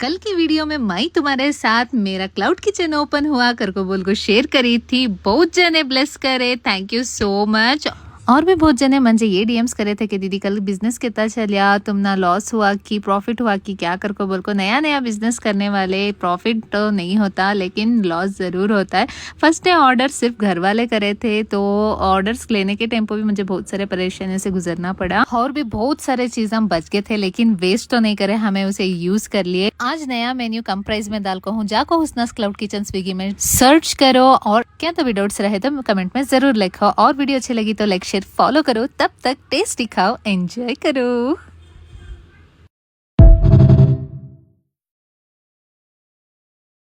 कल की वीडियो में मैं तुम्हारे साथ मेरा क्लाउड किचन ओपन हुआ कर को बोल को शेयर करी थी। बहुत जने ब्लेस करे, थैंक यू सो मच। और भी बहुत जने मुझे ये डीएम्स करे थे कि दीदी कल बिजनेस कितना चलिया, तुम ना लॉस हुआ कि प्रॉफिट हुआ कि क्या कर को बोल को। नया नया बिजनेस करने वाले प्रॉफिट तो नहीं होता लेकिन लॉस ज़रूर होता है। फर्स्ट डे ऑर्डर सिर्फ घर वाले करे थे तो ऑर्डर्स लेने के टाइम पर भी मुझे बहुत सारे परेशानी से गुजरना पड़ा। और भी बहुत सारे चीज़ हम बच गए थे लेकिन वेस्ट तो नहीं करे, हमें उसे यूज़ कर लिए। आज नया मेन्यू कम प्राइस में डाल को हूँ, जाको हुस्नास क्लाउड किचन स्विगी में सर्च करो और क्या तो भी डाउट्स रहे तो कमेंट में जरूर लिखो। और वीडियो अच्छी लगी तो लाइक शेयर फॉलो करो। तब तक टेस्टी खाओ, एंजॉय करो।